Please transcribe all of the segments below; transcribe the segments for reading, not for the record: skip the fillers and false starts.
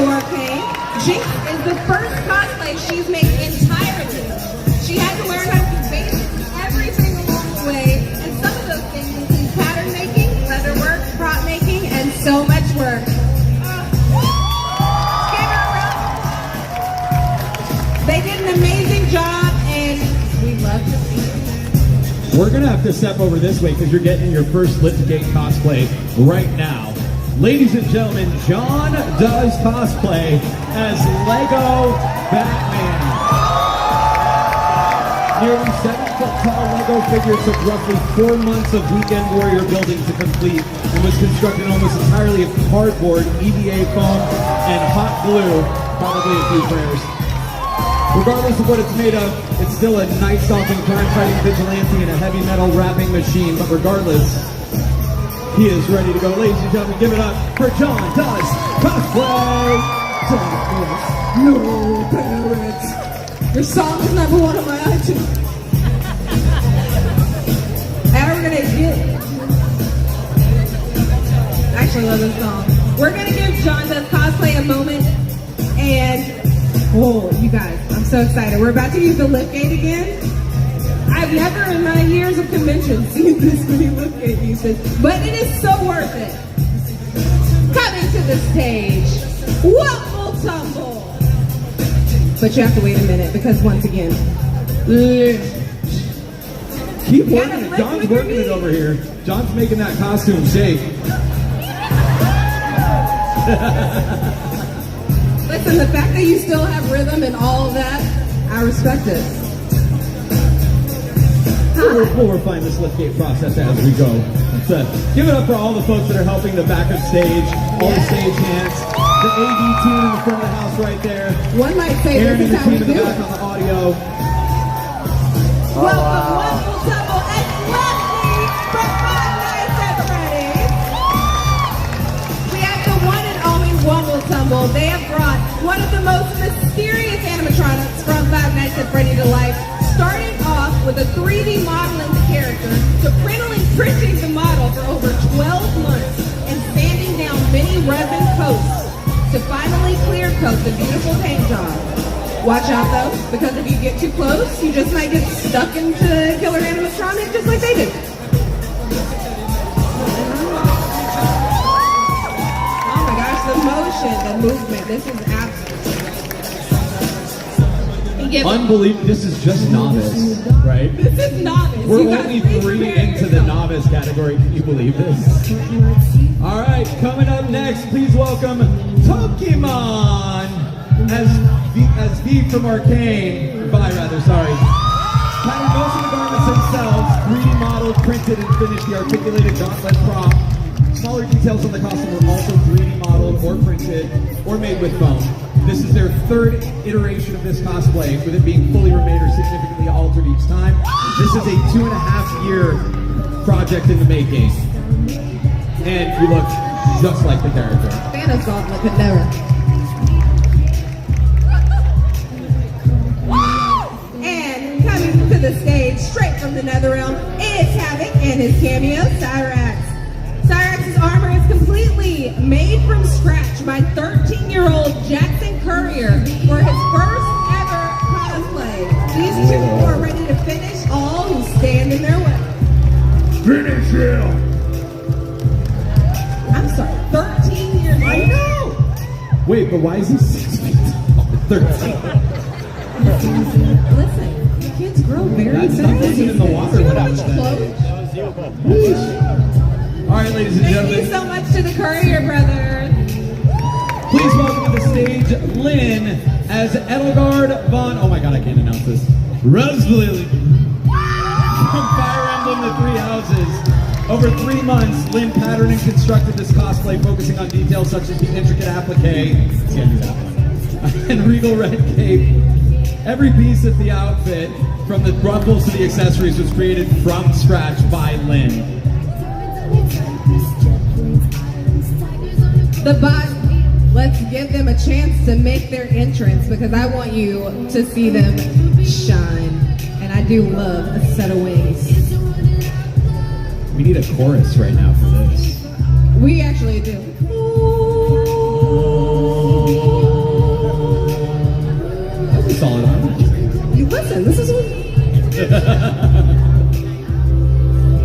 also Arcane. Jinx is the first cosplay she's made entirely. She had to learn how to do basically everything along the way, and some of those things include pattern making, leather work, prop making, and so much work. They did an amazing job, and we love to see it. We're going to have to step over this way because you're getting your first Liftgate cosplay right now. Ladies and gentlemen, John does cosplay as Lego Batman. Nearly 7-foot-tall Lego figure took roughly 4 months of weekend warrior building to complete and was constructed almost entirely of cardboard, EVA foam, and hot glue, probably a few prayers. Regardless of what it's made of, it's still a night-stalking, crime-fighting vigilante and a heavy metal rapping machine. But regardless, he is ready to go. Ladies and gentlemen, give it up for John Does Cosplay! No parents. Your song is number 1 on my iTunes. And we're gonna get. I actually love this song. We're gonna give John Does Cosplay a moment, and oh, you guys, I'm so excited. We're about to use the liftgate again. I've never in my years of convention seen this many liftgate usage, but it is so worth it. Coming to the stage, Waffle Tumble. But you have to wait a minute because once again, keep working it. John's working it over here. John's making that costume shake. Listen, the fact that you still have rhythm and all of that, I respect it. We'll refine this liftgate process as we go. So, give it up for all the folks that are helping the back of stage, all the stage hands, the AV team in the front of the house right there. One might say Aaron this is and the how team we in the do back it. on the audio. Welcome, Waffle Tumble and Leslie from Five Nights at Freddy's. We have the one and only Waffle Tumble. They have brought one of the most mysterious animatronics from Five Nights at Freddy to life, starting off with a 3D modeling character to printing the model for over 12 months and sanding down many resin coats to finally clear coat the beautiful paint job. Watch out though, because if you get too close, you just might get stuck into killer animatronic just like they did. Oh my gosh, the motion, the movement, this is absolutely unbelievable. This is just novice, right? This is novice. We're only 3 into the novice category. Can you believe this? All right, coming up next, please welcome Pokemon as V from Arcane. Patterned most of the garments themselves, 3D modeled, printed, and finished the articulated gauntlet prop. Smaller details on the costume were also 3D modeled or printed or made with foam. This is their 3rd iteration of this cosplay, with it being fully remade or significantly altered each time. This is a 2.5-year project in the making. And you look just like the character. Thanos gauntlet could never. And coming to the stage, straight from the Netherrealm, it's Havoc and his cameo, Cyrax. Cyrax's armor is completely made from scratch by 13-year-old Jackson Courier for his first ever cosplay. These two are ready to finish all who stand in their way. Finish him! I'm sorry, 13 years old? I know! Wait, but why is he 6 feet tall? 13. Listen, kids grow very fast. That stuff wasn't in the water when I was All right, ladies and gentlemen. Thank you so much to the Courier brothers. Please welcome to the stage Lynn as Edelgard von... Oh my god, I can't announce this. Roselily from Fire Emblem The Three Houses. Over 3 months, Lynn patterned and constructed this cosplay, focusing on details such as the intricate applique and regal red cape. Every piece of the outfit, from the ruffles to the accessories, was created from scratch by Lynn. The bot, let's give them a chance to make their entrance because I want you to see them shine. And I do love a set of wings. We need a chorus right now for this. We actually do. Ooh.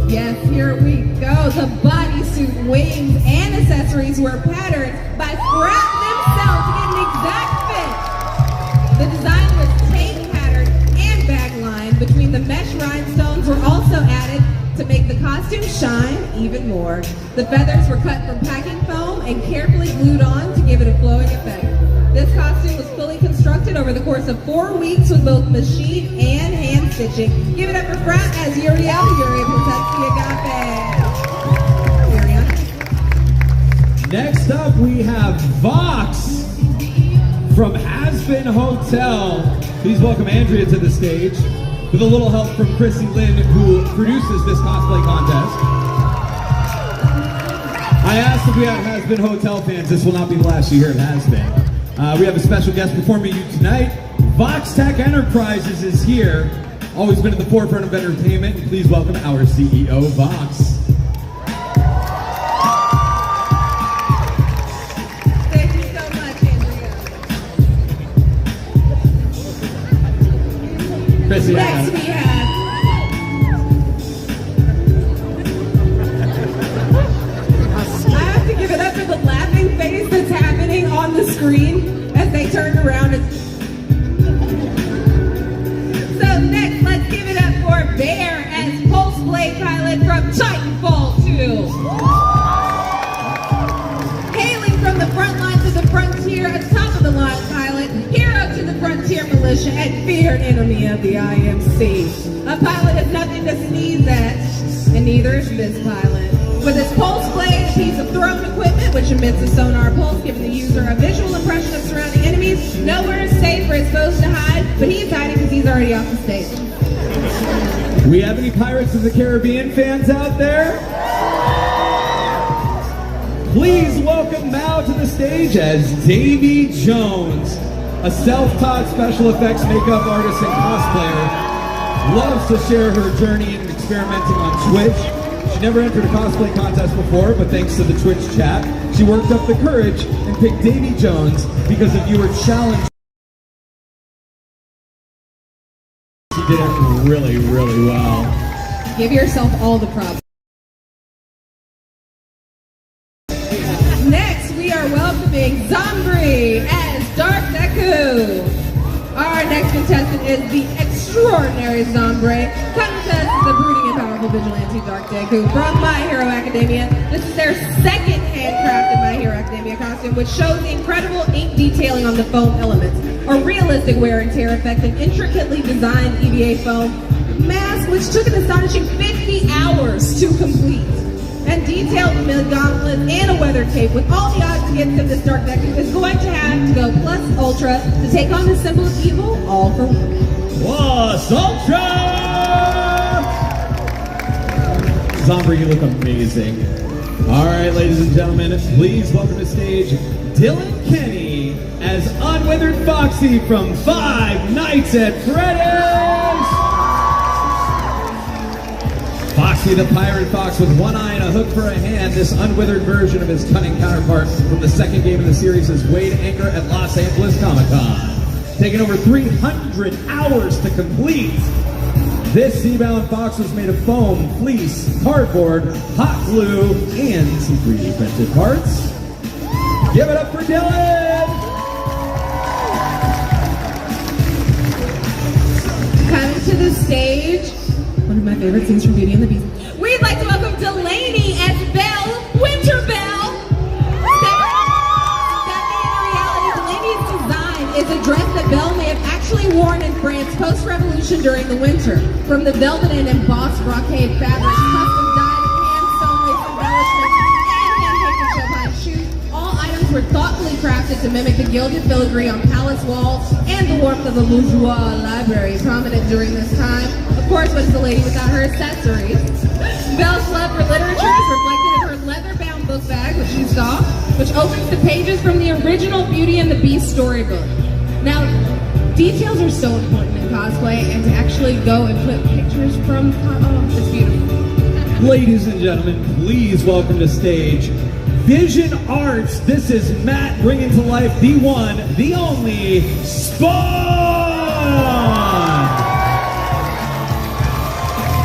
Yes, here we go. The bodysuit, wings, and accessories were patterned by Fright themselves to get an exact fit. The design was tape patterned and bag-lined. Between the mesh rhinestones were also added to make the costume shine even more. The feathers were cut from packing foam and carefully glued on to give it a flowing effect. This costume was fully constructed over the course of 4 weeks with both machine and hand stitching. Give it up for Fright as Uriel, Yuri presents the agape. Next up, we have Vox from Has-Been Hotel. Please welcome Andrea to the stage with a little help from Chrissy Lynn, who produces this cosplay contest. I asked if we have Has-Been Hotel fans. This will not be the last you hear of Has-Been. We have a special guest performing you tonight. Vox Tech Enterprises is here. Always been at the forefront of entertainment. Please welcome our CEO, Vox. Thank you so much, Andrea. Chrissy, Next we have... I have to give it up for the laughing face that's happening on the screen as they turn around. So next, let's give it up for Bear as Cosplay pilot from Titanfall 2. Hailing from the front lines of the frontier, a top-of-the-line pilot, hero to the frontier militia, and feared enemy of the IMC. A pilot is nothing to sneeze at, and neither is this pilot. With his pulse blade, a piece of thrown equipment which emits a sonar pulse, giving the user a visual impression of surrounding enemies. Nowhere is safe or exposed to hide, but he's hiding because he's already off the stage. We have any Pirates of the Caribbean fans out there? Please welcome now to the stage as Davy Jones, a self-taught special effects makeup artist and cosplayer. Loves to share her journey in experimenting on Twitch. She never entered a cosplay contest before, but thanks to the Twitch chat, she worked up the courage and picked Davy Jones because a viewer challenged. She did it really, really well. Give yourself all the props. Next, we are welcoming Zombie as Dark Deku. Our next contestant is the extraordinary Zombie. Contest is the brooding and powerful vigilante Dark Deku from My Hero Academia. This is their second handcrafted My Hero Academia costume, which shows the incredible ink detailing on the foam elements, a realistic wear and tear effect, an intricately designed EVA foam mask, which took an astonishing 50 hours to complete, and detailed mid-gauntlets and a weather tape. With all the odds against him, this Dark Deku is going to have to go plus ultra to take on the symbol of evil, all for one. Plus ultra! Zombie, you look amazing. All right, ladies and gentlemen, please welcome to stage Dylan Kenny as Unwithered Foxy from Five Nights at Freddy's. Foxy the pirate fox with one eye and a hook for a hand, this unwithered version of his cunning counterpart from the second game in the series is Wade Anchor at Los Angeles Comic-Con. Taking over 300 hours to complete. This Seabound Fox was made of foam, fleece, cardboard, hot glue, and some 3D printed parts. Give it up for Dylan! Coming to the stage, one of my favorite scenes from Beauty and the Beast. We'd like to welcome Delaney as Belle Winterbell. Stepping into reality, Delaney's design is a dress that Belle may have actually worn in France post-revolution during the winter. From the velvet and embossed brocade fabrics, custom dyed and hand-sewn lace embellishments, and hand-painted chopin shoes, all items were thoughtfully crafted to mimic the gilded filigree on palace walls and the warmth of a bourgeois library prominent during this time. Of course, what is a lady without her accessories? Belle's love for literature is reflected in her leather-bound book bag, which you saw, which opens the pages from the original Beauty and the Beast storybook. Now, details are so important in cosplay, and to actually go and put pictures from, it's beautiful. Ladies and gentlemen, please welcome to stage Vision Arts. This is Matt bringing to life the one, the only Spawn!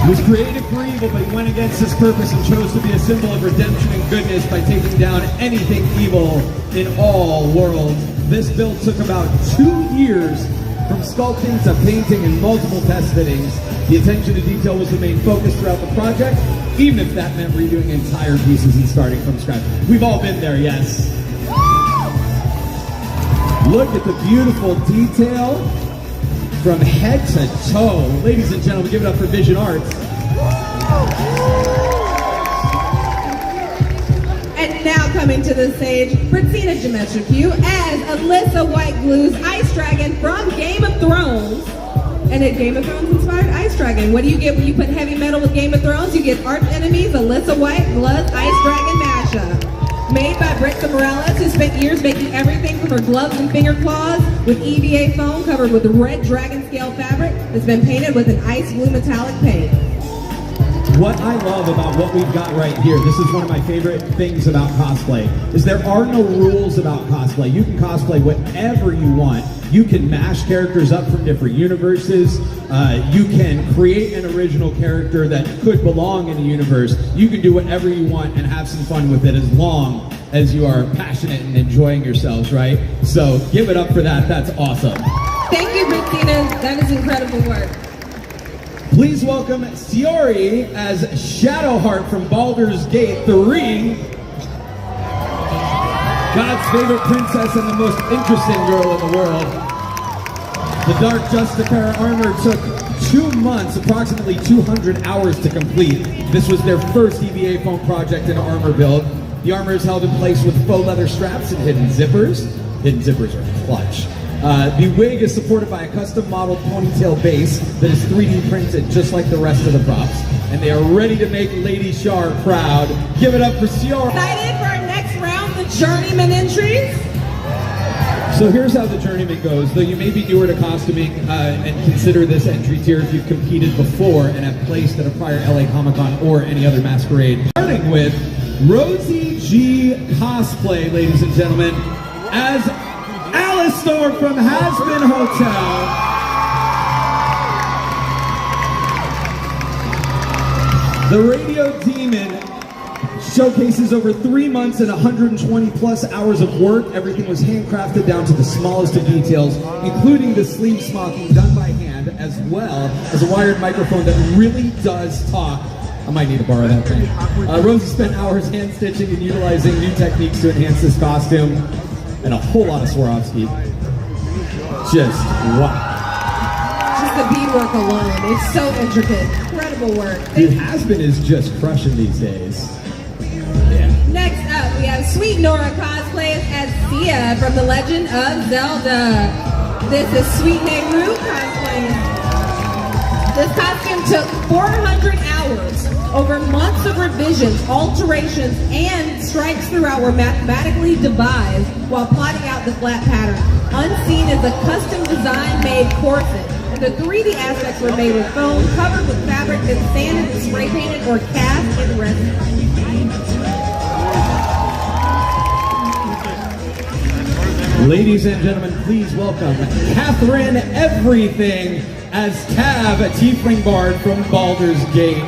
He was created for evil, but he went against his purpose and chose to be a symbol of redemption and goodness by taking down anything evil in all worlds. This build took about 2 years from sculpting to painting and multiple test fittings. The attention to detail was the main focus throughout the project, even if that meant redoing entire pieces and starting from scratch. We've all been there, yes. Look at the beautiful detail from head to toe. Ladies and gentlemen, give it up for Vision Arts. And now coming to the stage, Christina as Alyssa Whiteglue's Ice Dragon from Game of Thrones. And a Game of Thrones inspired Ice Dragon. What do you get when you put heavy metal with Game of Thrones? You get arch enemies, Alyssa Whiteglue's Ice Dragon mashup. Made by Britta Morales, who spent years making everything from her gloves and finger claws with EVA foam covered with red dragon scale fabric that's been painted with an ice blue metallic paint. What I love about what we've got right here, this is one of my favorite things about cosplay, is there are no rules about cosplay. You can cosplay whatever you want. You can mash characters up from different universes. You can create an original character that could belong in a universe. You can do whatever you want and have some fun with it as long as you are passionate and enjoying yourselves, right? So give it up for that. That's awesome. Thank you, Christina. That is incredible work. Please welcome Siori as Shadowheart from Baldur's Gate 3. God's favorite princess and the most interesting girl in the world. The Dark Justicar armor took 2 months, approximately 200 hours to complete. This was their first EVA foam project in armor build. The armor is held in place with faux leather straps and hidden zippers. Hidden zippers are clutch. The wig is supported by a custom modeled ponytail base that is 3D printed just like the rest of the props. And they are ready to make Lady Shar proud. Give it up for Siori. Excited for our next round, the Journeyman entries? So here's how the Journeyman goes. Though you may be newer to costuming and consider this entry tier if you've competed before and have placed at a prior LA Comic-Con or any other masquerade. Starting with Rosie G. Cosplay, ladies and gentlemen, as Alice Storm from Has-Been Hotel. The Radio Demon showcases over 3 months and 120 plus hours of work. Everything was handcrafted down to the smallest of details, including the sleeve smocking done by hand, as well as a wired microphone that really does talk. I might need to borrow that thing. Rosie spent hours hand stitching and utilizing new techniques to enhance this costume, and a whole lot of Swarovski. Just wow. Just the beadwork alone, it's so intricate. Incredible work. Dude, Has-Been is just crushing these days. Next up, we have Sweet Nora cosplays as Sia from The Legend of Zelda. This is Sweet Nehru cosplay. This costume took 400 hours. Over months of revisions, alterations, and stripes throughout were mathematically devised while plotting out the flat pattern. Unseen is a custom design-made corset. And the 3D aspects were made with foam, covered with fabric, then sanded and spray painted or cast in resin. Ladies and gentlemen, please welcome Catherine Everything as Tab, a tiefling bard from Baldur's Gate.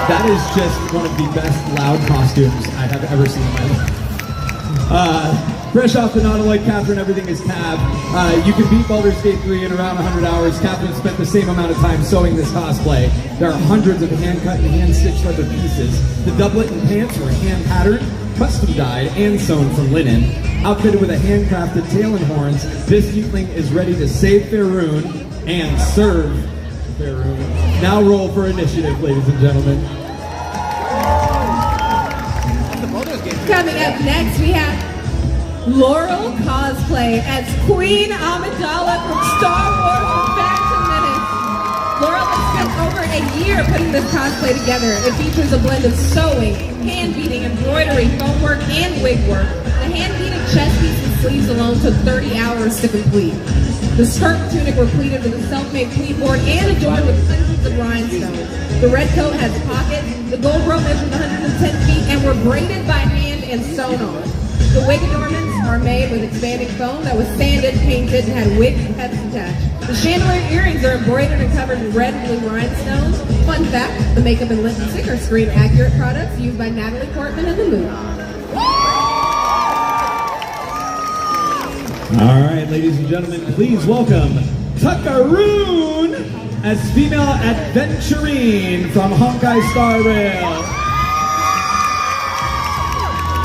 That is just one of the best loud costumes I have ever seen in my life. Fresh off the Nautiloid, Catherine Everything is Tab. You can beat Baldur's Gate 3 in around 100 hours. Catherine spent the same amount of time sewing this cosplay. There are hundreds of hand-cut and hand-stitched leather pieces. The doublet and pants were hand-patterned, custom dyed, and sewn from linen. Outfitted with a handcrafted tail and horns, this tiefling is ready to save Faerun and serve Faerun. Now roll for initiative, ladies and gentlemen. Coming up next, we have Laurel cosplay as Queen Amidala from Star Wars The Phantom Menace. Laurel has spent over a year putting this cosplay together. It features a blend of sewing, hand beading, embroidery, foam work, and wig work. The hand beaded chest piece and sleeves alone took 30 hours to complete. The skirt and tunic were pleated with a self-made pleat board and adorned with hundreds of rhinestones. The red coat has pockets. The gold rope measured 110 feet and were braided by hand and sewn on. The wig adornments are made with expanding foam that was sanded, painted, and had wig heads attached. The chandelier earrings are embroidered and covered in red and blue rhinestones. Fun fact, the makeup and lipstick are screen-accurate products used by Natalie Portman in the movie. All right, ladies and gentlemen, please welcome Tuckaroon as female adventurine from Honkai Star Rail.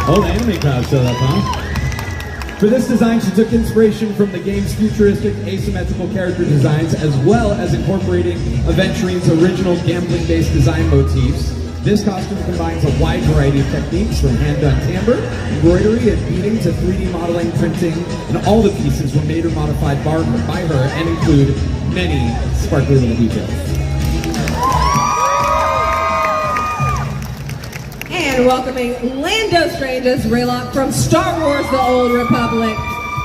Oh, the anime crowd showed up, huh? For this design, she took inspiration from the game's futuristic asymmetrical character designs, as well as incorporating Aventurine's original gambling-based design motifs. This costume combines a wide variety of techniques, from hand-done timbre, embroidery, and beading to 3D modeling, printing, and all the pieces were made or modified by her and include many sparkly little details. And welcoming Lando Strange's Raylock from Star Wars The Old Republic.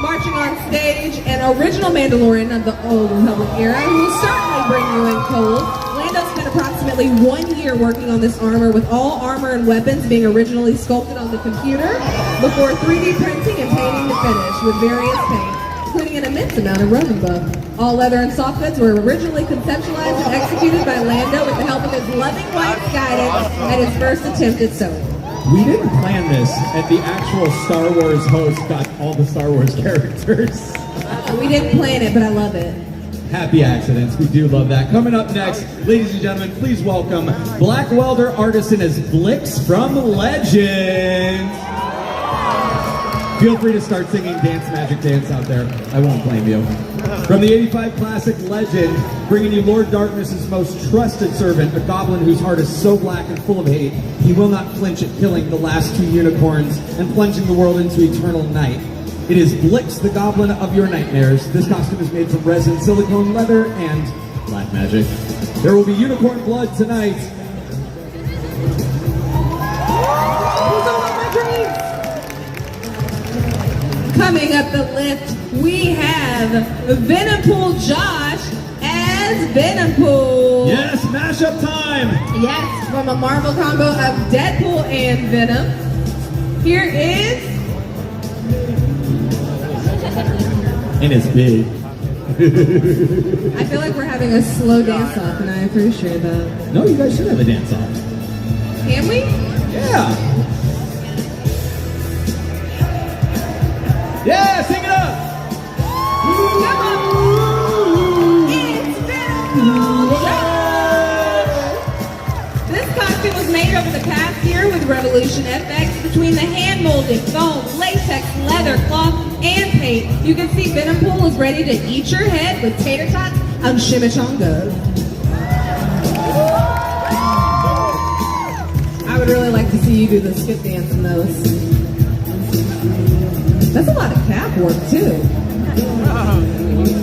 Marching on stage, an original Mandalorian of the Old Republic era who will certainly bring you in cold. Lando spent approximately 1 year working on this armor, with all armor and weapons being originally sculpted on the computer before 3D printing and painting to finish with various paints, including an immense amount of Roman buff. All leather and soft goods were originally conceptualized and executed by Lando with the help of his loving wife's guidance at his first attempt at sewing. We didn't plan this, and the actual Star Wars host got all the Star Wars characters. We didn't plan it, but I love it. Happy accidents. We do love that. Coming up next, ladies and gentlemen, please welcome Black Welder Artisan as Blix from Legend. Feel free to start singing Dance Magic Dance out there. I won't blame you. From the 85 classic Legend, bringing you Lord Darkness's most trusted servant, a goblin whose heart is so black and full of hate, he will not flinch at killing the last 2 unicorns and plunging the world into eternal night. It is Blix, the goblin of your nightmares. This costume is made from resin, silicone, leather, and black magic. There will be unicorn blood tonight. Coming up the lift, we have Venompool Josh as Venompool. Yes, mashup time. Yes, from a Marvel combo of Deadpool and Venom. Here is... And it's big. I feel like we're having a slow dance-off, and I appreciate that. No, you guys should have a dance-off. Can we? Yeah. Yeah, sing it up. Come on. It's Venompool Josh. This costume was made over the past year with Revolution FX. Between the hand-molded foam, latex, leather, cloth, and paint, you can see Venompool is ready to eat your head with tater tots and chimichangas. I would really like to see you do the skip dance in those. That's a lot of cap work, too.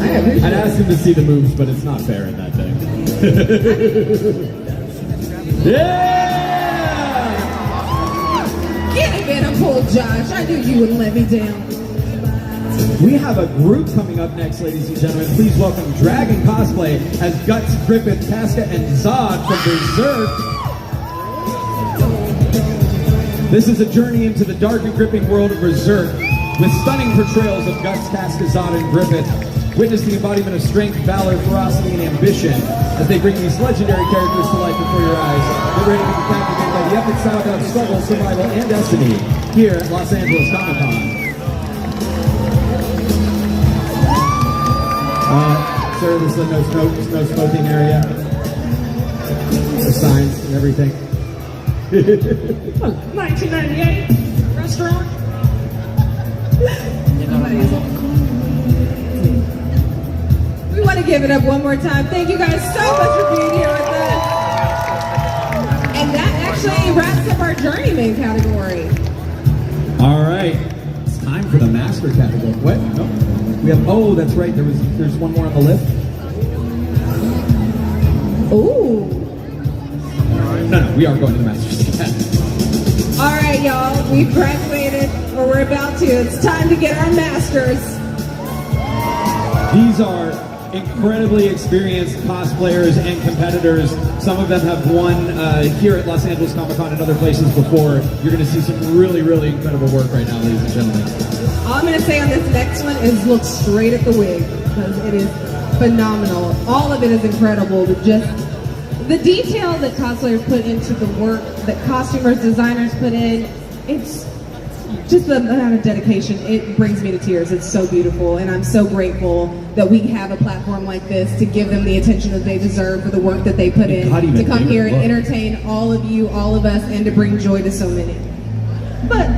I'd ask him to see the moves, but it's not fair in that thing. Yeah! Get it, Venompool Josh. I knew you wouldn't let me down. We have a group coming up next, ladies and gentlemen. Please welcome Dragon Cosplay as Guts, Griffith, Casca, and Zod from Berserk. This is a journey into the dark and gripping world of Berserk, with stunning portrayals of Guts, Casca, Zod, and Griffith. Witness the embodiment of strength, valor, ferocity, and ambition as they bring these legendary characters to life before your eyes. Get ready to be captivated by the epic saga of struggle, survival, and destiny here at Los Angeles Comic-Con. Sir, this is a no smoking area. The signs and everything. 1998 restaurant. We want to give it up one more time. Thank you guys so much for being here with us. And that actually wraps up our Journeyman category. All right, it's time for the Master category. What? No, we have. Oh, that's right. There's one more on the list. Ooh. No, we are going to the Masters category. All right, y'all. We've graduated, or we're about to. It's time to get our Masters. These are incredibly experienced cosplayers and competitors. Some of them have won here at Los Angeles Comic Con and other places before. You're going to see some really, really incredible work right now, ladies and gentlemen. All I'm going to say on this next one is look straight at the wig, because it is phenomenal. All of it is incredible, but just the detail that cosplayers put into the work that costumers, designers put in, it's just the amount of dedication. It brings me to tears. It's so beautiful, and I'm so grateful that we have a platform like this to give them the attention that they deserve for the work that they put in, to come here and entertain all of you, all of us, and to bring joy to so many. But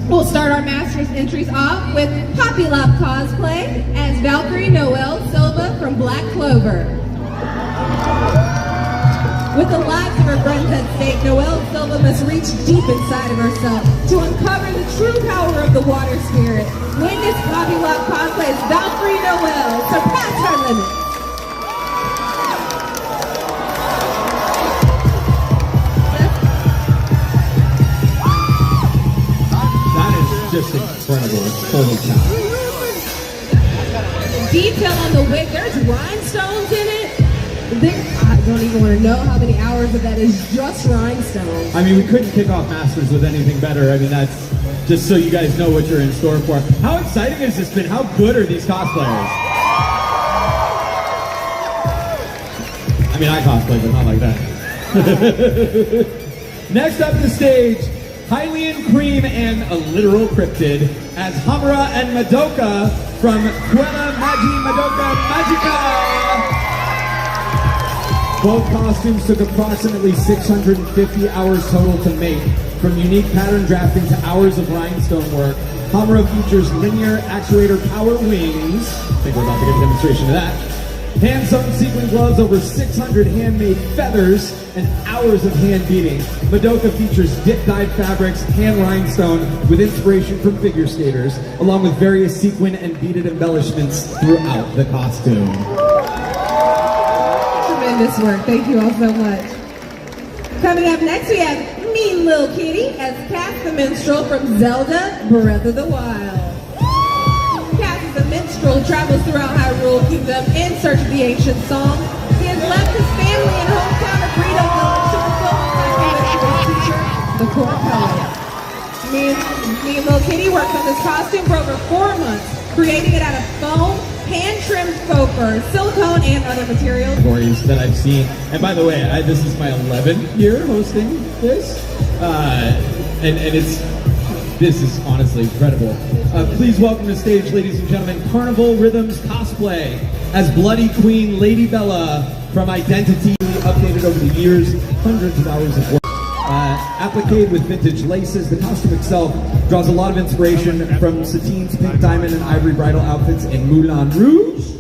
we'll start our Masters entries off with Poppy Lop Cosplay as Valkyrie Noel Silva from Black Clover. With the lives of her friends at stake, Noelle Silva must reach deep inside of herself to uncover the true power of the water spirit. Witness Poppy Lop Cosplay as Valkyrie Noel surpass her limits. That is just incredible. Holy cow. Detail on the wig, there's rhinestones in it. I don't even want to know how many hours of that is just rhinestones. I mean, we couldn't kick off Masters with anything better. I mean, that's just so you guys know what you're in store for. How exciting has this been? How good are these cosplayers? I mean, I cosplay, but not like that. Next up the stage, Hylian Cream and a literal cryptid as Hamura and Madoka from Quella Magi Madoka Magica. Both costumes took approximately 650 hours total to make, from unique pattern drafting to hours of rhinestone work. Hamura features linear actuator power wings. I think we're about to get a demonstration of that. Hand-sewn sequin gloves, over 600 handmade feathers, and hours of hand beating. Madoka features dip-dyed fabrics, hand rhinestone, with inspiration from figure skaters, along with various sequin and beaded embellishments throughout the costume. Tremendous work. Thank you all so much. Coming up next, we have Mean Little Kitty as Cass the Minstrel from Zelda Breath of the Wild. Cass is a minstrel who travels throughout Hyrule Kingdom in search of the ancient song. He has left his family and hometown of Rito Village to fulfill his teacher, the core color. Mean Little Kitty worked on this costume for over 4 months, creating it out of foam, hand-trimmed faux fur, silicone, and other materials. Stories that I've seen. And by the way, this is my 11th year hosting this. This is honestly incredible. Please welcome to the stage, ladies and gentlemen, Carnival Rhythms Cosplay as Bloody Queen Lady Bella from Identity, updated over the years, hundreds of hours of work. Appliqued with vintage laces, the costume itself draws a lot of inspiration from Satine's pink diamond and ivory bridal outfits in Moulin Rouge.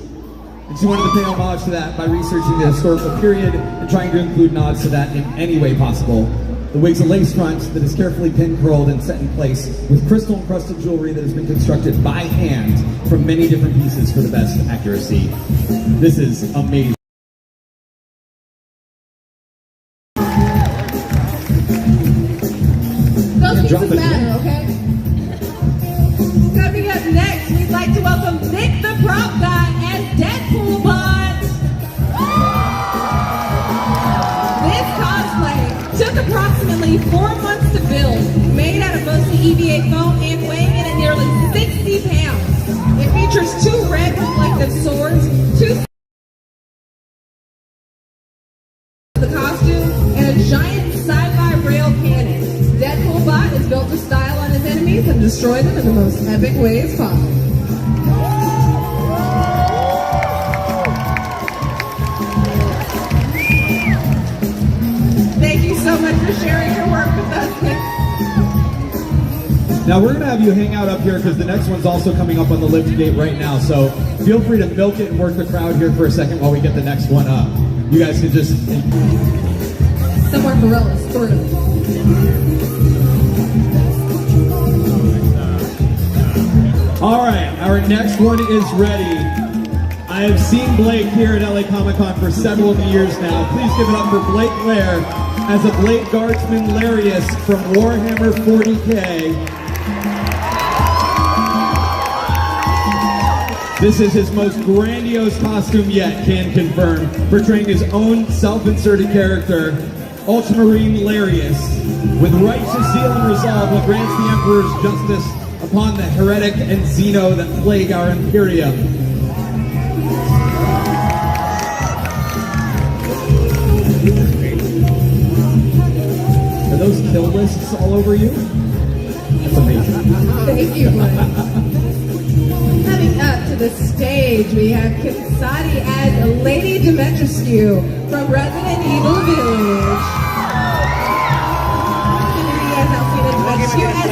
And she wanted to pay homage to that by researching the historical period and trying to include nods to that in any way possible. The wig's a lace front that is carefully pin curled and set in place with crystal encrusted jewelry that has been constructed by hand from many different pieces for the best accuracy. This is amazing. Those pieces matter, okay? Coming up next, we'd like to welcome Nick the Prop Guy as Deadpool Bot. This cosplay took approximately 4 months to build, made out of mostly EVA foam and weighing in at nearly 60 pounds. It features 2 red reflective swords, 2 the costume, and a giant sci-fi rail cannon. Deadpool Bot is built to style on his enemies and destroy them in the most epic ways possible. Thank you so much for sharing your work with us. Now we're going to have you hang out up here because the next one's also coming up on the lift gate right now. So feel free to milk it and work the crowd here for a second while we get the next one up. You guys can just... Somewhere gorillas through. All right, our next one is ready. I have seen Blake here at LA Comic Con for several years now. Please give it up for Blake Lair as a Blade Guardsman Larius from Warhammer 40K. This is his most grandiose costume yet, can confirm, portraying his own self-inserted character, Ultramarine Larius. With righteous zeal and resolve, who grants the Emperor's justice upon the heretic and Xeno that plague our Imperium. Are those kill lists all over you? That's amazing. Thank you, Lloyd. Coming up to the stage, we have Kinsati as Lady Dimitrescu from Resident Evil Village. As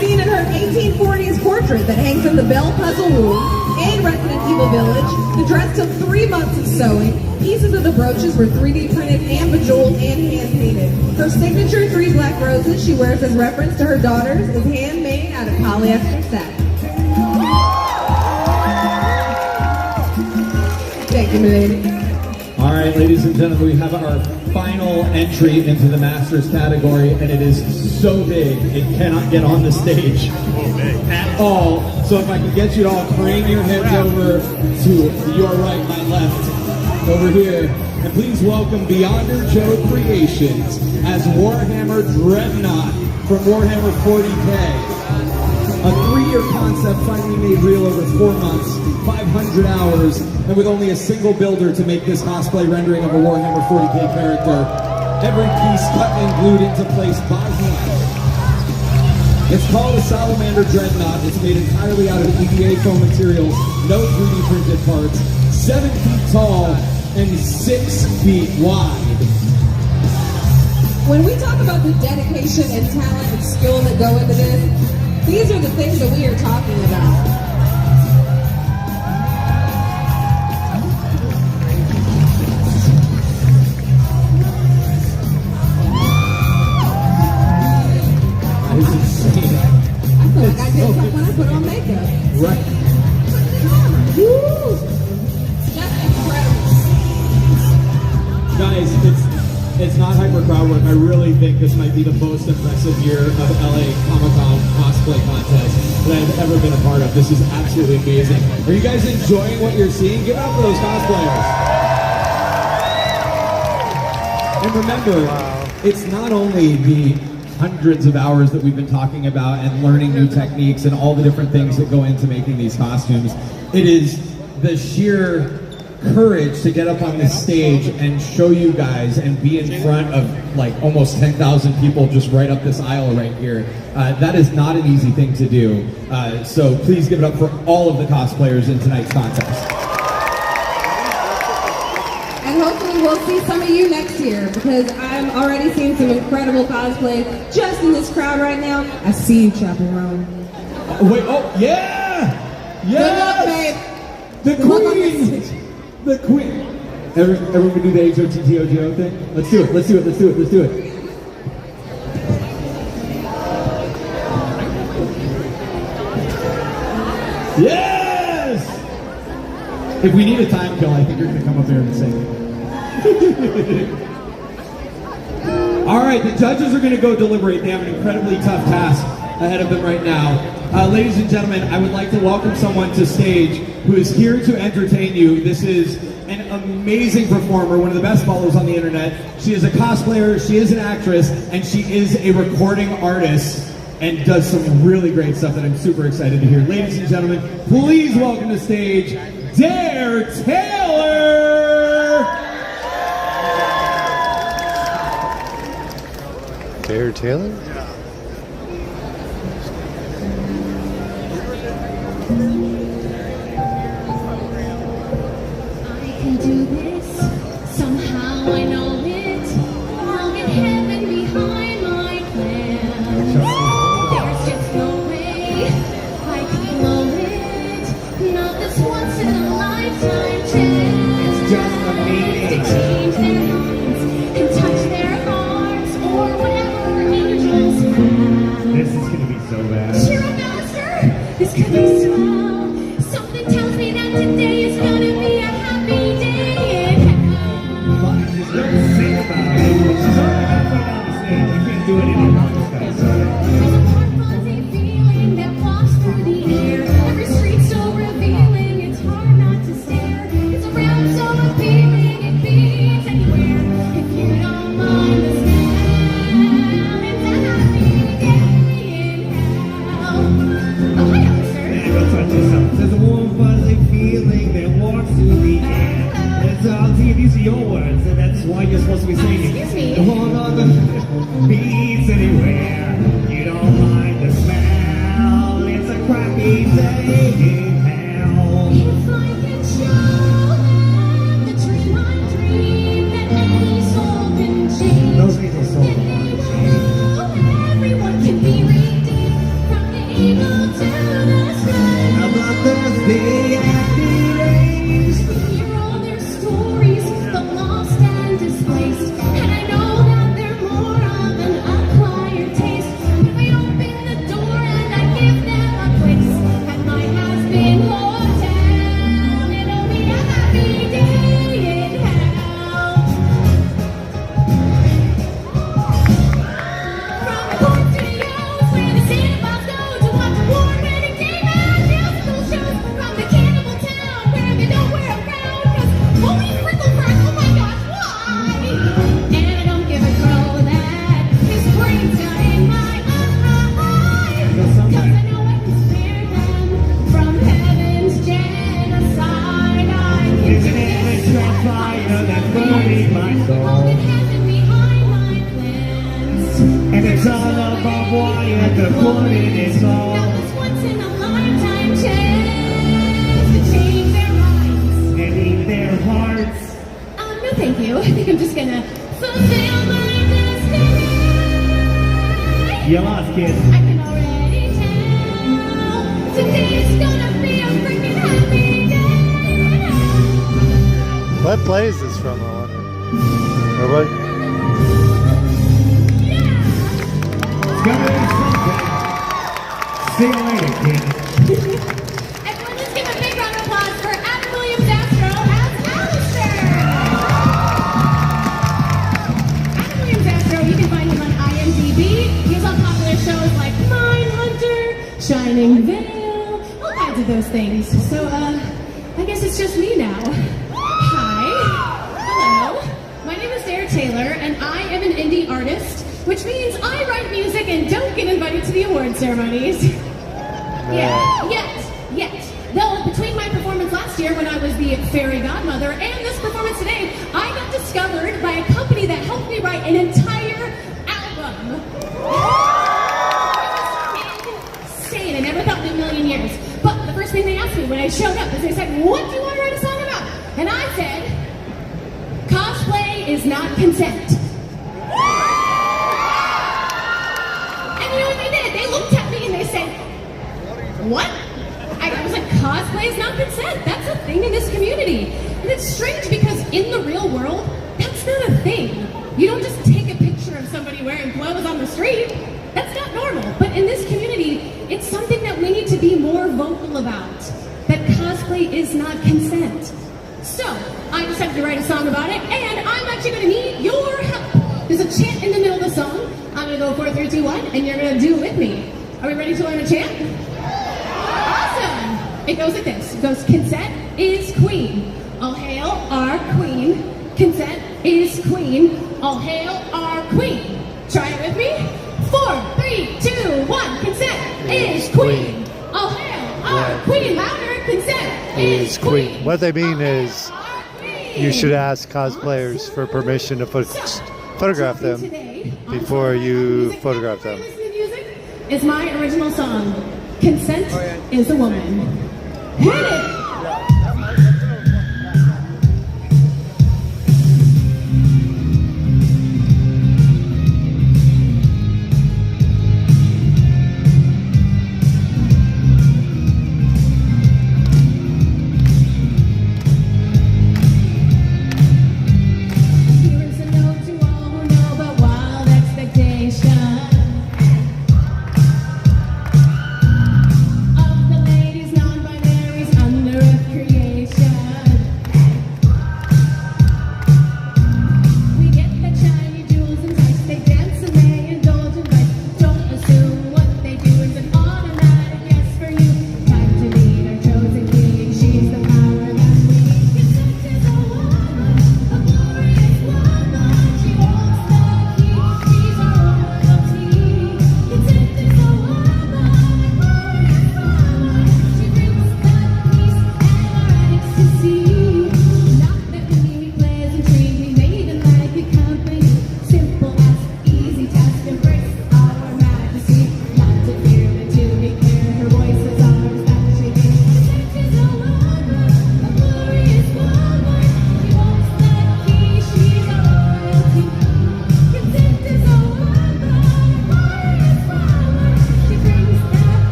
seen in her 1840s portrait that hangs in the Bell Puzzle Room in Resident Evil Village. The dress took 3 months of sewing. Pieces of the brooches were 3D printed and bejeweled and hand painted. Her signature 3 black roses she wears as reference to her daughters is handmade out of polyester satin. Thank you, lady. All right, ladies and gentlemen, we have our final entry into the Masters category, and it is so big, it cannot get on the stage at all. So if I can get you to all crane your heads over to your right, my left, over here, and please welcome Beyonder Joe Creations as Warhammer Dreadnought from Warhammer 40K. A 3-year concept finally made real over 4 months, 500 hours, and with only a single builder to make this cosplay rendering of a Warhammer 40K character. Every piece cut and glued into place by hand. It's called a Salamander Dreadnought. It's made entirely out of EVA foam materials, no 3D printed parts, 7 feet tall and 6 feet wide. When we talk about the dedication and talent and skill that go into this, these are the things that we are talking about. That is insane. I feel like I did something when I put on makeup. Right. Put it in armor. Woo! Just incredible. Guys, it's not hyper crowd work. I really think this might be the most impressive year of LA Comic-Con cosplay contest that I've ever been a part of. This is absolutely amazing. Are you guys enjoying what you're seeing? Give it up for those cosplayers. And remember, it's not only the hundreds of hours that we've been talking about and learning new techniques and all the different things that go into making these costumes. It is the sheer courage to get up on this stage and show you guys and be in front of like almost 10,000 people just right up this aisle right here. That is not an easy thing to do. So please give it up for all of the cosplayers in tonight's contest. And hopefully we'll see some of you next year, because I'm already seeing some incredible cosplay just in this crowd right now. I see you, Chaperone. Wait, oh, yeah! Yes! Good luck, babe. The Good luck on queen! this stage. The queen! Everyone do the H-O-T-T-O-G-O thing? Let's do it. Yes! If we need a time kill, I think you're going to come up here and sing. All right, the judges are going to go deliberate. They have an incredibly tough task ahead of them right now. Ladies and gentlemen, I would like to welcome someone to stage who is here to entertain you. This is an amazing performer, one of the best followers on the internet. She is a cosplayer, she is an actress, and she is a recording artist and does some really great stuff that I'm super excited to hear. Ladies and gentlemen, please welcome to stage Dare Taylor! Dare Taylor? Do this, somehow I know it. I'll get heaven behind my plan. There's just no way I can blow it. Not this once in a lifetime chance. It's just a meeting. To change their minds and touch their hearts, or whatever angels have. This is going to be so bad. Cheer up, Alistair. This could be swell. Something tells me that today is gonna be a happy day. Fuzzy feeling that walks through the air. Every street's so revealing, it's hard not Beats anywhere, you don't mind the smell. It's a crappy day in hell. If I can show them the dream I dream, that any soul can change. Those people sold Then them they on will change. know everyone can be redeemed from the evil to the strength. A bloodthirsty anti-race. Hear all their stories, the lost and displaced, and I know that they're more of an acquired taste. If I open the door and I give them a place, and mine has been hotel, it'll be a happy day in hell. From the court to the O's, where the cinephiles go to watch award-winning game and musical shows. From the cannibal town, where they don't wear a crown, 'cause holy frickle frack, oh my gosh, why? And I don't give a crow that his brain's got in my eyes, 'cause I know I can spare them from heaven's genocide. It's an endless red fire that's burning my All soul. that happened behind my plans. And it's all above wire to put in its all. Now this once in a lifetime chance to change their minds. And in their hearts. No thank you. I think I'm just gonna fulfill my destiny. You lost, kid. I can already tell today's gonna be a freaking happy day. What play is this from, I wonder? Or what? It's gonna be something. See you later, kid. Everyone, let's give a big round of applause for Adam Williams-Astro as Alistair. Adam Williams-Astro, you can find him on IMDb. He's on popular shows like Mindhunter, Shining Veil, all kinds of those things. So, I guess it's just me now. Hi. Hello. My name is Sarah Taylor, and I am an indie artist, which means I write music and don't get invited to the award ceremonies. Yeah, yet. Though, between my performance last year when I was the fairy godmother and this performance today, I got discovered by a company that helped me write an entire album. It was insane. I never thought in a million years. But the first thing they asked me when I showed up is they said, "What do you want to write a song about?" And I said, "Cosplay is not consent." And you know what they did? They looked at me and they said, "What?" I was like, "Cosplay is not consent. That's a thing in this community." And it's strange because in the real world, that's not a thing. You don't just take a picture of somebody wearing clothes on the street. That's not normal. But in this community, it's something that we need to be more vocal about. That cosplay is not consent. So, I decided to write a song about it, and I'm actually going to need your help. There's a chant in the middle of the song. I'm going to go 4, 3, 2, 1, and you're going to do it with me. Are we ready to learn a chant? Awesome! It goes like this. It goes, consent is queen. All hail our queen. Consent is queen. All hail our queen. Try it with me. 4, 3, 2, 1. Consent is queen. All hail our queen. Louder. Consent is queen. What they mean is you should ask cosplayers for permission to photograph them before you photograph them. Music is my original song. Consent is a woman. Hit it! Here is a note to all who know about wild expectation of the ladies non-binaries under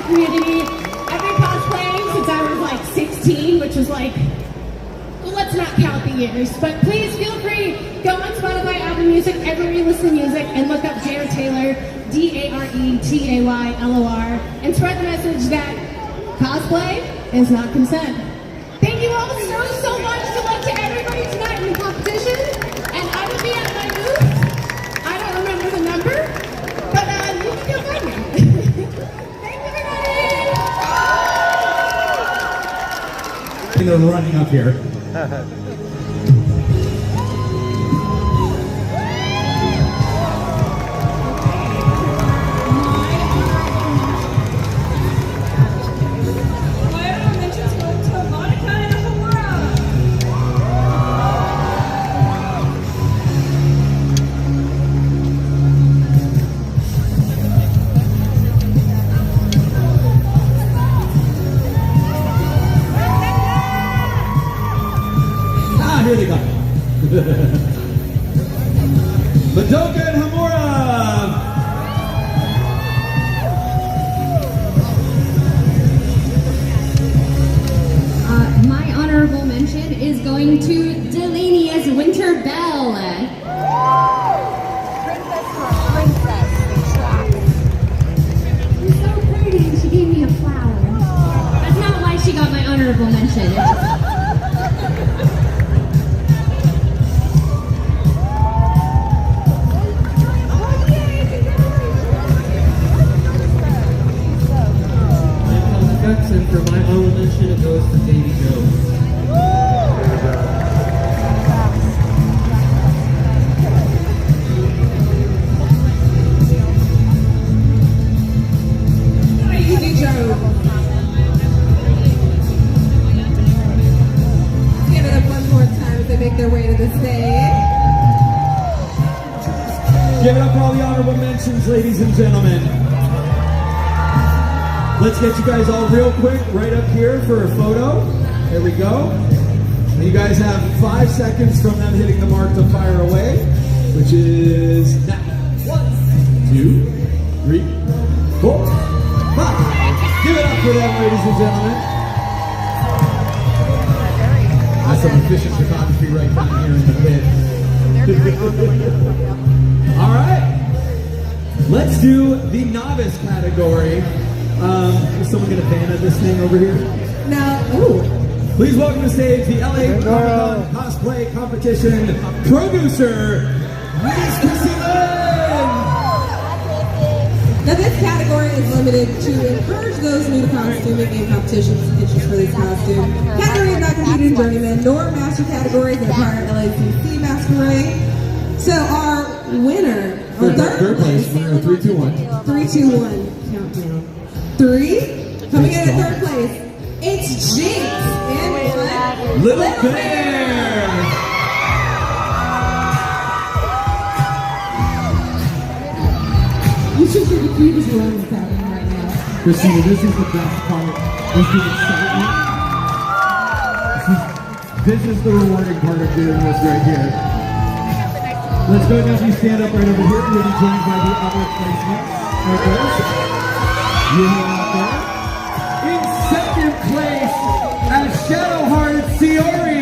community. I've been cosplaying since I was like 16, which was like, well, let's not count the years. But please feel free, go on Spotify, Apple Music, everywhere you listen to music, and look up Jared Taylor, DARETAYLOR, and spread the message that cosplay is not consent. Thank you all so much. Good luck to everybody tonight in the competition. And I will be at my booth. I don't remember the number, but you can go find me. Thanks, everybody. They're running up here. Here they come. Madoka and Hamura. My honorable mention is going to Delaney as Winter Bell. You're so pretty, and she gave me a flower. That's not why she got my honorable mention. And for my honorable mention, it goes to Davy Jones. Davy Jones. Give it up one more time as they make their way to the stage. Give it up for all the honorable mentions, ladies and gentlemen. Let's get you guys all real quick right up here for a photo. There we go. And you guys have 5 seconds from them hitting the mark to fire away, which is now. 1, 2, 3, 4, 5. Give it up for them, ladies and gentlemen. That's some efficient photography right down here in the pit. All right. Let's do the novice category. Is someone going to ban at this thing over here? Now, ooh. Please welcome to stage the LA Comic-Con Cosplay Competition producer, Miss Christina. Now this category is limited to encourage those new to costuming and competitions pitches for this costume. Category is not competing in Journeyman nor master categories in prior LACC masquerade. So our winner, our third place, winner, 3, 2, 1. 3, 2, 1, countdown. 3, coming in at third place, it's Jinx and Little Bear. You should see the cutest run that's happening right now. Christina, this is the best part. This is excitement. This is the rewarding part of doing this right here. Let's go now. You stand up right over here. You'll be joined by the other placements. Okay. You out there. In second place, as Shadowheart Siori.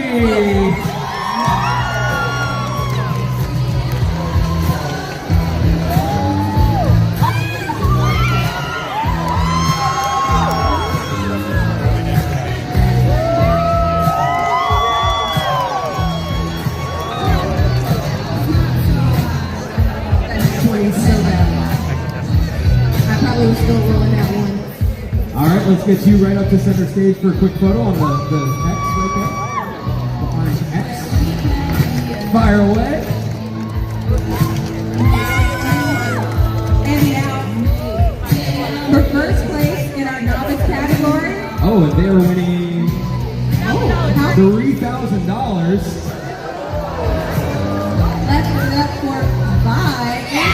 Still rolling that one. All right, let's get you right up to center stage for a quick photo on the X right there. The orange X. Fire away. And now, for first place in our novice category. Oh, and they are winning $3,000. Let's give it up for Vi and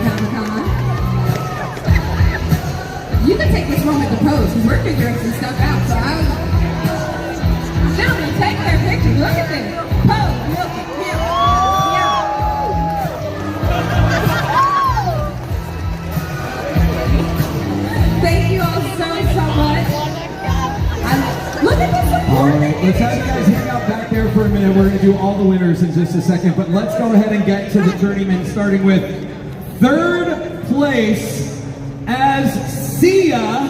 Comic-Con. You can take this moment to pose because we're figuring some stuff out. So gentlemen, take their pictures. Look at this. Pose. Look at him. Thank you all so much. Look at the support. Let's have you guys hang out back there for a minute. We're going to do all the winners in just a second, but let's go ahead and get to the journeyman, starting with third place as Sia.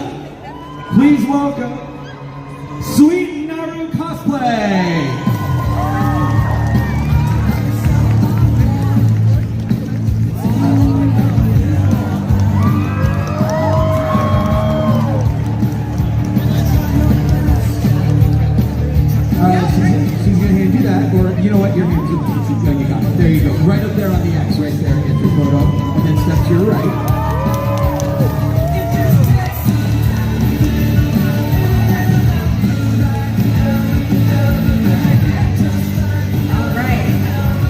Please welcome Sweet Naruto Cosplay. She's going to hand you that, or you know what, your hands are you got it. There you go. Right up there on the X, right there. Get your photo, and then step to your right. All right.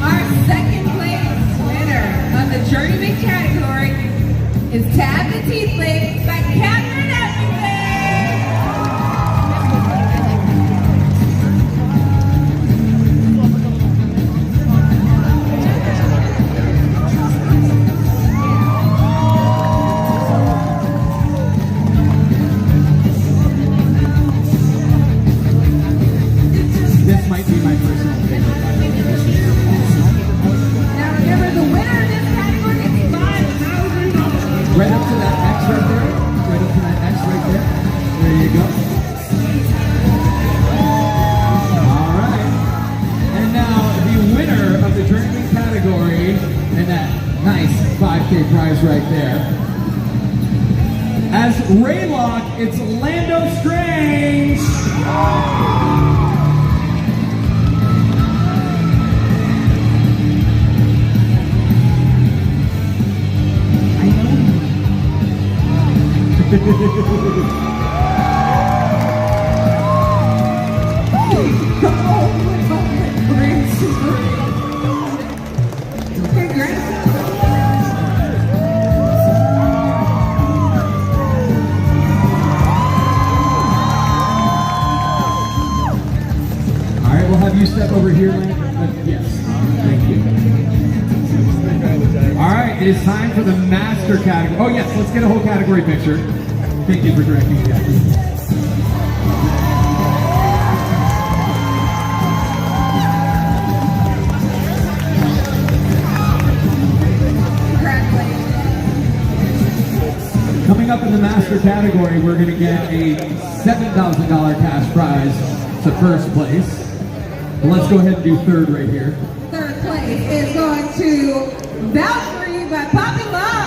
Our second place winner of the Journeyman category is Tab the Teeth Lick by Catherine Everything. This might be my personal favorite. Now remember, the winner of this category is $5,000. Right up to that X right there. Right up to that X right there. There you go. All right. And now the winner of the journeyman category, and that nice 5K prize right there. As Raylock, it's Lando Strange. Alright, we'll have you step over here, Lane. Yes. Thank you. Alright, it is time for the master category. Oh yes, let's get a whole category picture. Thank you for directing me. Coming up in the master category, we're going to get a $7,000 cash prize to first place. But let's go ahead and do third right here. Third place is going to Valkyrie by Poppy Love.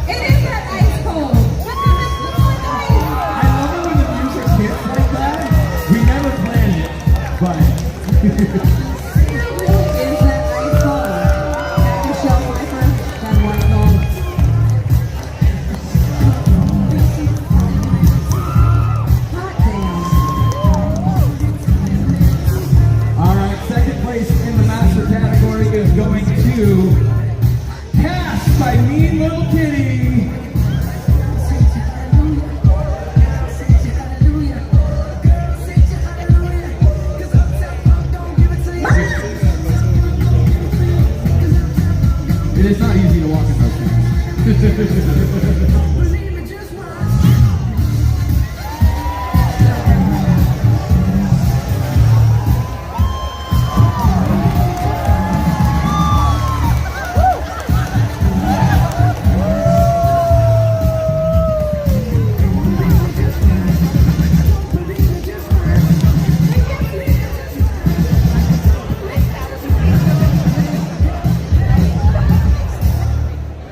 It is that ice cold. Look at this blue ice. I love it when the music hits like that. We never planned it, but... It is that ice cold. Michelle Pfeiffer, that one song. Hot damn. All right, second place in the master category is going to Cash by Mean Little Kitty. It is not easy to walk in those shoes.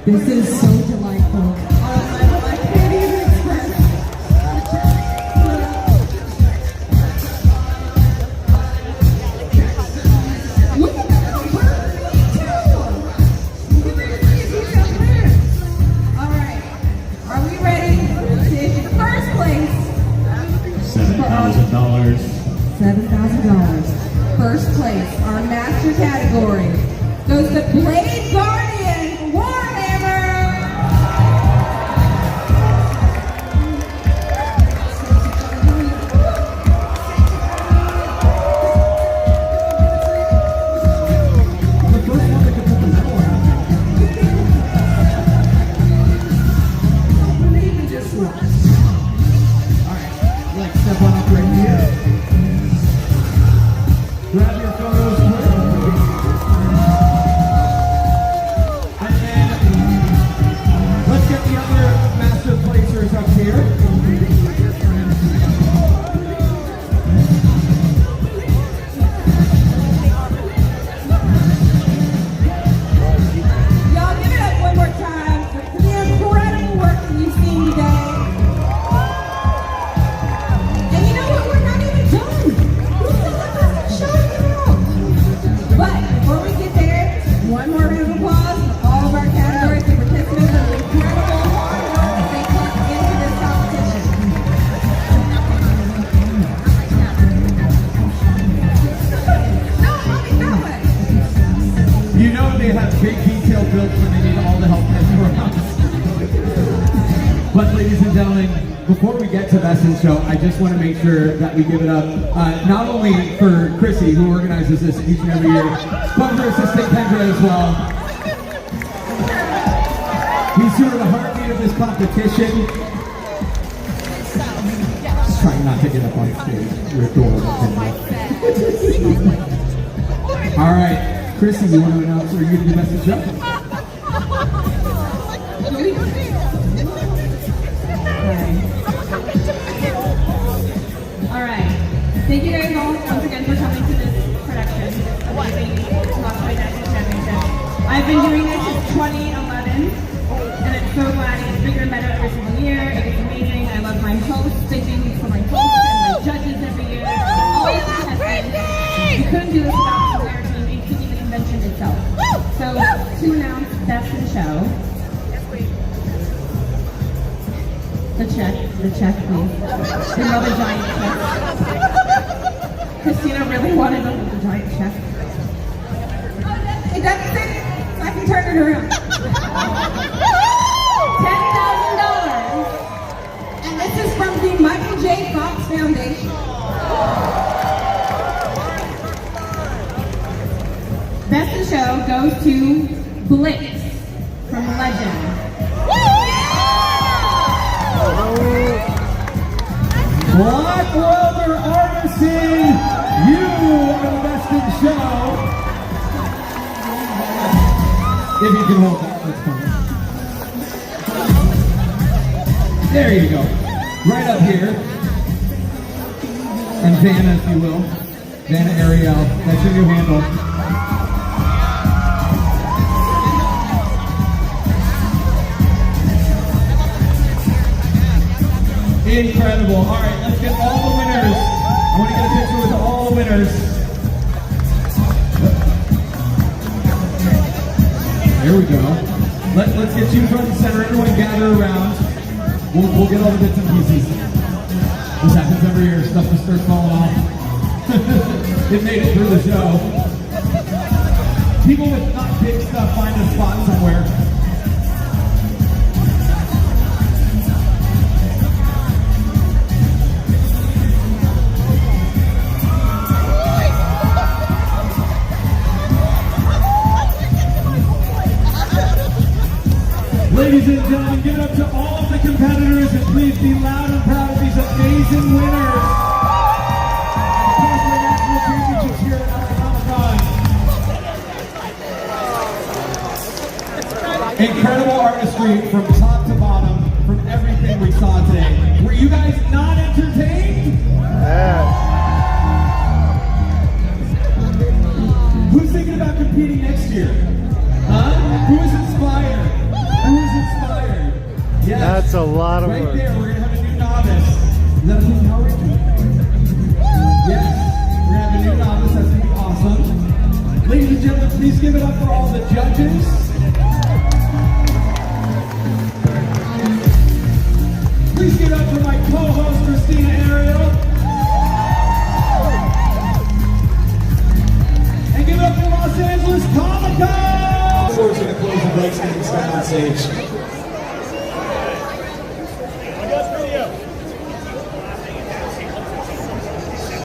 This is so delightful. I can't even express. Look at that little bird, too. Look at that. All right. Are we ready to issue the first place? $7,000 $7,000. First place, our master category, goes to Blade Guardian Warhammer. Step on up right here. Grab your photos quick. And then let's get the other master placers up here. Y'all give it up one more time for the incredible work that you've seen today. And you know what? We're not even done. We still have the show to get out. But before we get there, one more round of applause for all of our categories and participants and the incredible hard work that they put into this competition. No, mommy, that way. You know they have big detailed builds when they need all the help in the world. But ladies and gentlemen, before we get to Best in Show, I just want to make sure that we give it up not only for Chrissy, who organizes this each and every year, but for assistant Kendra as well. He's sort of the heartbeat of this competition. Just trying not to get up on stage. You're adorable, Kendra. All right, Chrissy, you want to announce, are you going to do Best in Show? All right. Thank you guys all once again for coming to this production of the Cosplay National Championship. I've been doing this since 2011, and I'm so glad it's bigger and better every single year. It's amazing. I love my hosts. Big thank you for my hosts and my judges every year. All the contestants. We couldn't do this without the entire team, including the convention itself. So to announce Best in Show. The check, please. Another giant check. Christina really wanted the giant check. It doesn't say it. I can turn it around. $10,000. And this is from the Michael J. Fox Foundation. Best in Show goes to Blix from Legend. Black Welder Artisan, you are the Best in Show. If you can hold that, that's fine. There you go. Right up here. And Vanna, if you will. Vanna Ariel, that's your new handle. Incredible. All right, let's get all the winners. I want to get a picture with all the winners. There we go. Let's get you front and center. Everyone gather around. We'll get all the bits and pieces. This happens every year. Stuff just starts falling off. It made it through the show. People with not big stuff find a spot somewhere. Ladies and gentlemen, give it up to all of the competitors and please be loud and proud of these amazing winners. Cosplay National Championships here at LA Comic-Con. Incredible artistry from top to bottom, from everything we saw today. Were you guys not entertained? Yeah. Who's thinking about competing next year? Huh? Who is inspired? Who is inspired? Yes. That's a lot of right work. there, we're going to have a new novice. Is that a new novice? Yes. We're going to have a new novice. That's going to be awesome. Ladies and gentlemen, please give it up for all the judges. Please give it up for my co-host, Christina Ariel. stage.